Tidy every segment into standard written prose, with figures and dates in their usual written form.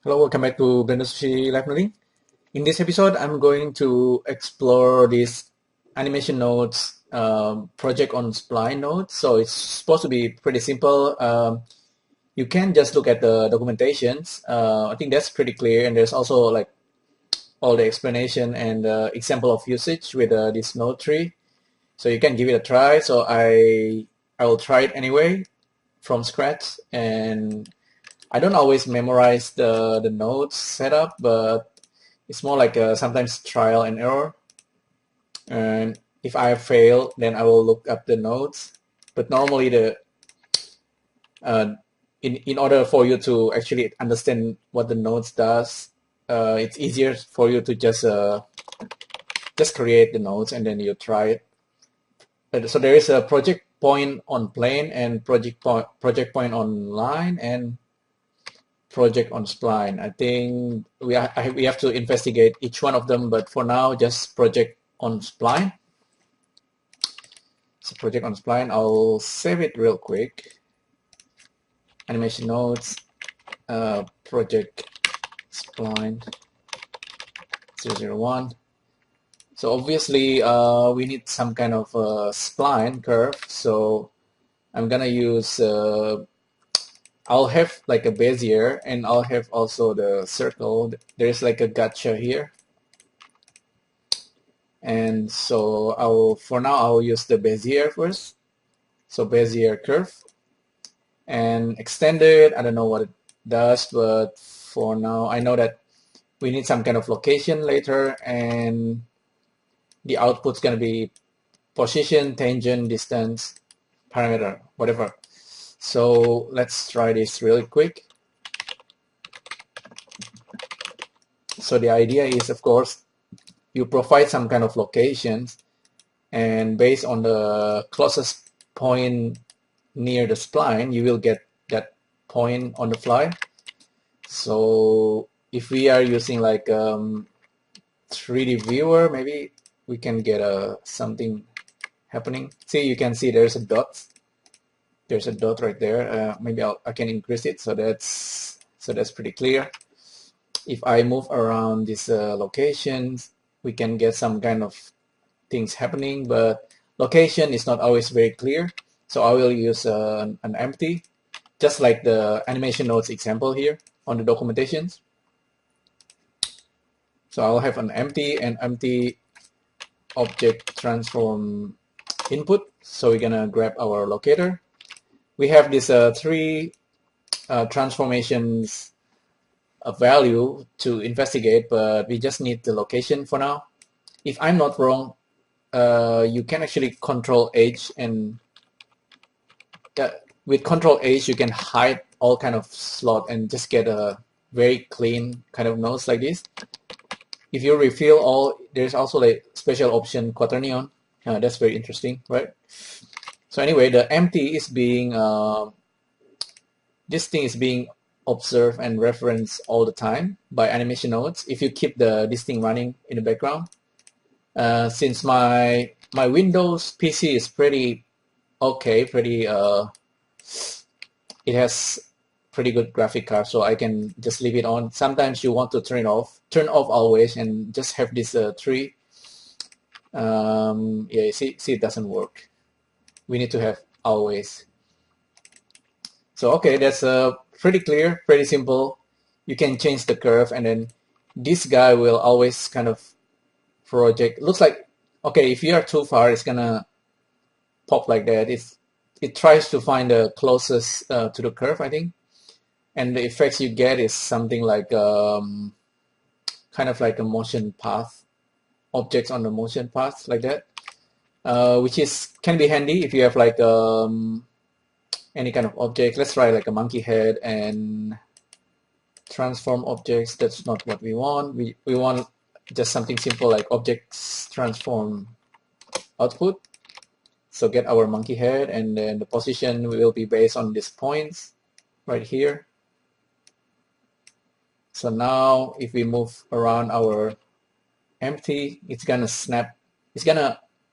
Hello, welcome back to Blender Sushi Live Noodling. In this episode, I'm going to explore this animation nodes project on Spline node. So it's supposed to be pretty simple. You can just look at the documentations. I think that's pretty clear, and there's also like all the explanation and example of usage with this node tree. So you can give it a try. So I will try it anyway from scratch, and I don't always memorize the nodes setup, but it's more like sometimes trial and error. And if I fail, then I will look up the nodes. But normally, uh, in order for you to actually understand what the nodes does, it's easier for you to just create the nodes and then you try it. So there is a project point on plane and project point on line and project on spline. I think we have to investigate each one of them, but for now, just project on spline. So project on spline, I'll save it real quick. Animation nodes, project spline 001. So obviously, we need some kind of spline curve. So I'm gonna use I'll have like a bezier and I'll have also the circle. There's like a gotcha here. And so for now, I'll use the bezier first. So bezier curve and extended. I don't know what it does, but for now, I know that we need some kind of location later, and the output's gonna be position, tangent, distance, parameter, whatever. So let's try this really quick. So the idea is, of course, you provide some kind of locations, and based on the closest point near the spline, you will get that point on the fly. So if we are using like 3D viewer, maybe we can get something happening. See, you can see there's a dot. There's a dot right there. Maybe I can increase it so that's pretty clear. If I move around these locations, we can get some kind of things happening, but location is not always very clear. So I will use an empty, just like the animation nodes example here on the documentations. So I'll have an empty and empty object transform input. So we're gonna grab our locator. We have these three transformations of value to investigate, but we just need the location for now. If I'm not wrong, you can actually control H, and with control H you can hide all kind of slot and just get a very clean kind of nodes like this. If you refill all, there's also a special option quaternion. That's very interesting, right? So anyway, the empty is being this thing is being observed and referenced all the time by animation nodes. If you keep this thing running in the background, since my Windows PC is pretty okay, it has pretty good graphic card, so I can just leave it on. Sometimes you want to turn off always, and just have this tree. Yeah, you see, it doesn't work. We need to have always. So okay, that's pretty clear, pretty simple. You can change the curve, and then this guy will always kind of project. Looks like, okay, if you are too far, it's gonna pop like that. It tries to find the closest to the curve, I think. And the effects you get is something like kind of like a motion path, objects on the motion path like that, which can be handy if you have like any kind of object. Let's try like a monkey head and transform objects. That's not what we want. We want just something simple like objects transform output. So get our monkey head, and then the position will be based on these points right here. So now if we move around our empty, it's gonna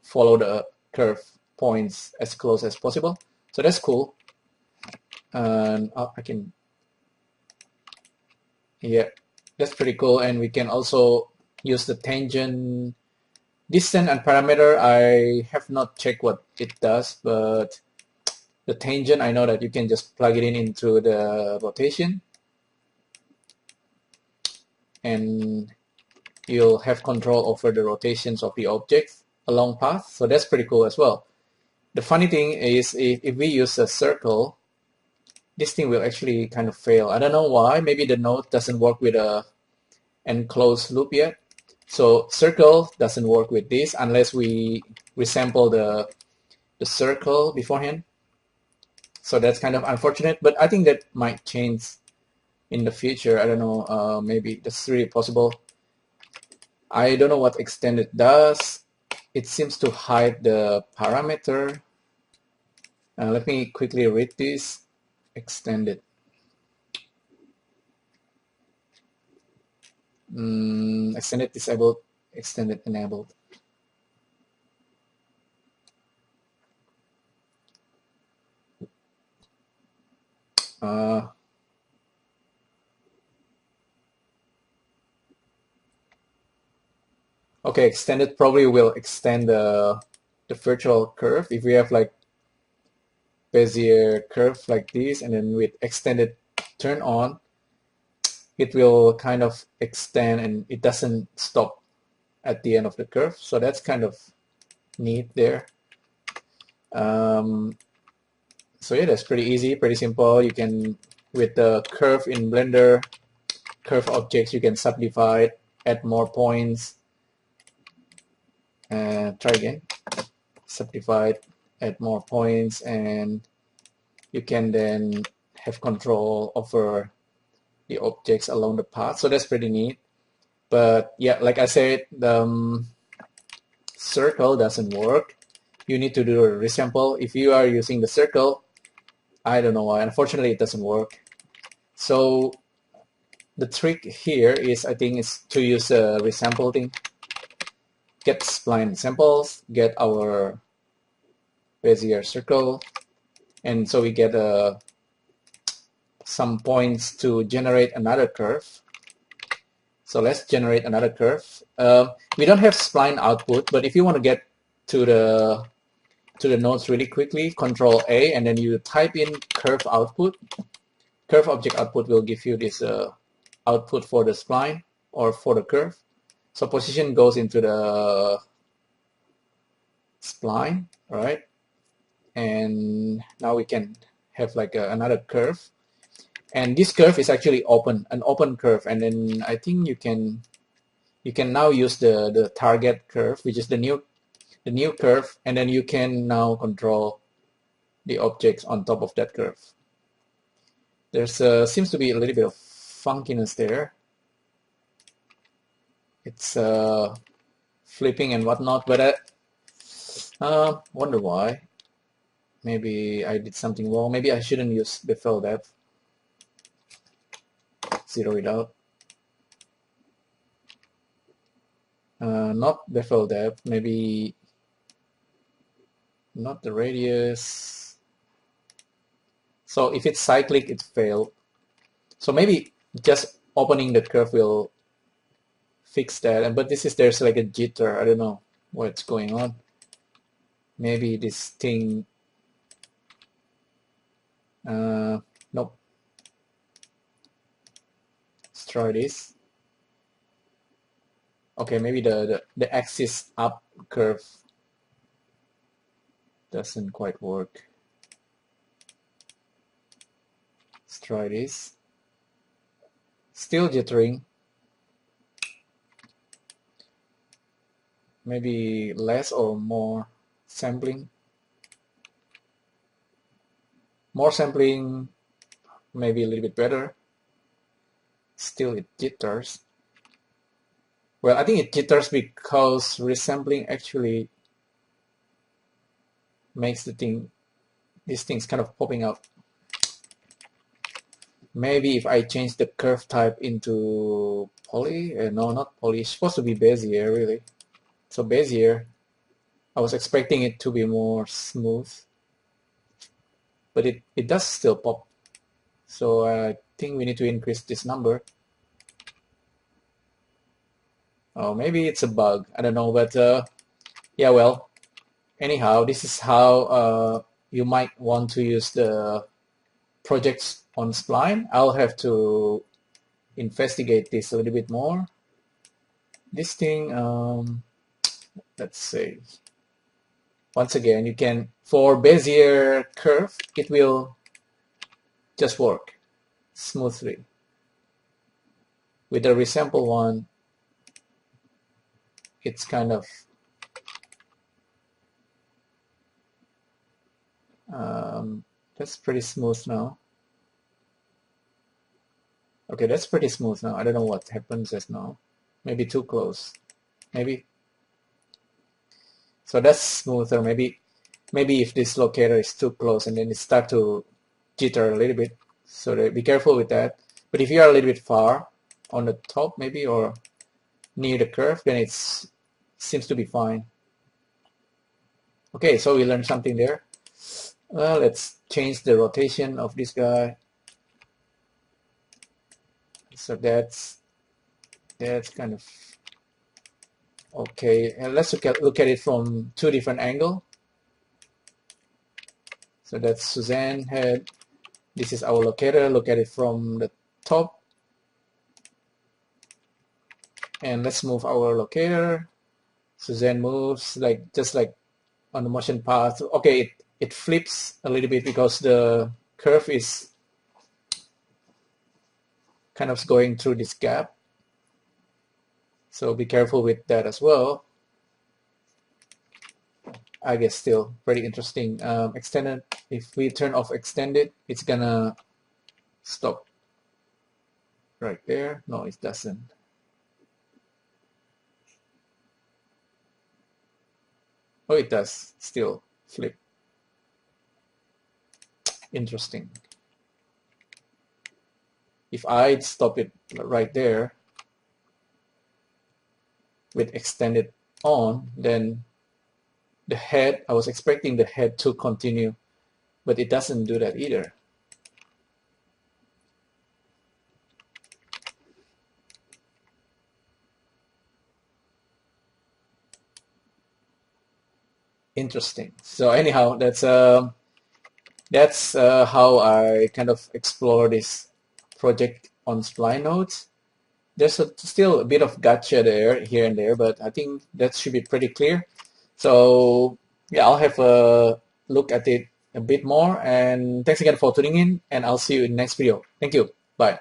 follow the curve points as close as possible. So that's cool. And Yeah, that's pretty cool. And we can also use the tangent distance and parameter. I have not checked what it does, but the tangent, I know that you can just plug it in into the rotation and you'll have control over the rotations of the object along path. So that's pretty cool as well. The funny thing is if we use a circle, this thing will actually kind of fail. I don't know why. Maybe the node doesn't work with a enclosed loop yet. So circle doesn't work with this unless we resample the circle beforehand. So that's kind of unfortunate, but I think that might change in the future. I don't know, maybe that's really possible. I don't know what extended does. It seems to hide the parameter. Let me quickly read this. Extended. Extended disabled, extended enabled. Okay, extended probably will extend the virtual curve. If we have like Bezier curve like this, and then with extended turn on, it will kind of extend and it doesn't stop at the end of the curve. So that's kind of neat there. So yeah, that's pretty easy, pretty simple. You can, with the curve in Blender, curve objects, you can subdivide, add more points. Try again. Subdivide, add more points, and you can then have control over the objects along the path. So that's pretty neat. But yeah, like I said, the circle doesn't work. You need to do a resample. If you are using the circle, I don't know why. Unfortunately, it doesn't work. So the trick here is, I think, is to use a resample thing. Get spline samples, get our Bezier circle, and so we get some points to generate another curve. So let's generate another curve. We don't have spline output, but if you want to get to the nodes really quickly, Control A, and then you type in curve output. Curve object output will give you this output for the spline or for the curve. So position goes into the spline, all right? And now we can have like another curve. And this curve is actually an open curve. And then I think you can now use the target curve, which is the new curve, and then you can now control the objects on top of that curve. There's seems to be a little bit of funkiness there. It's flipping and whatnot, but I wonder why. Maybe I did something wrong. Maybe I shouldn't use bevel depth. Zero it out. Not bevel depth. Maybe not the radius. So if it's cyclic, it failed. So maybe just opening the curve will fix that. But there's like a jitter. I don't know what's going on. Maybe this thing. Nope. Let's try this. Okay, maybe the axis up curve doesn't quite work. Let's try this. Still jittering. Maybe less or more sampling. More sampling, maybe a little bit better. Still it jitters. Well, I think it jitters because resampling actually makes these things kind of popping out. Maybe if I change the curve type into poly, no, not poly, it's supposed to be Bezier really. So Bezier, I was expecting it to be more smooth, but it does still pop. So I think we need to increase this number. Oh, maybe it's a bug. I don't know, but yeah, well, anyhow, this is how you might want to use the projects on Spline. I'll have to investigate this a little bit more. This thing, let's see. Once again, you can, for Bezier curve, it will just work smoothly. With the resample one, it's kind of that's pretty smooth now. Okay, that's pretty smooth now. I don't know what happened just now. Maybe too close. Maybe. So that's smoother. Maybe if this locator is too close and then it start to jitter a little bit. So be careful with that. But if you are a little bit far on the top maybe or near the curve, then it seems to be fine. Okay, so we learned something there. Well, let's change the rotation of this guy. So that's kind of okay. And let's look at it from two different angles. So that's Suzanne head. This is our locator. Look at it from the top. And let's move our locator. Suzanne moves just like on the motion path. Okay, it flips a little bit because the curve is kind of going through this gap. So be careful with that as well. I guess still pretty interesting. Extended, if we turn off extended, it's gonna stop right there. No, it doesn't. Oh, it does still flip. Interesting. If I stop it right there with extended on, then the head, I was expecting the head to continue, but it doesn't do that either. Interesting. So anyhow, that's how I kind of explore this project on Spline nodes. There's still a bit of gotcha there, here and there, but I think that should be pretty clear. So yeah, I'll have a look at it a bit more. And thanks again for tuning in, and I'll see you in the next video. Thank you. Bye.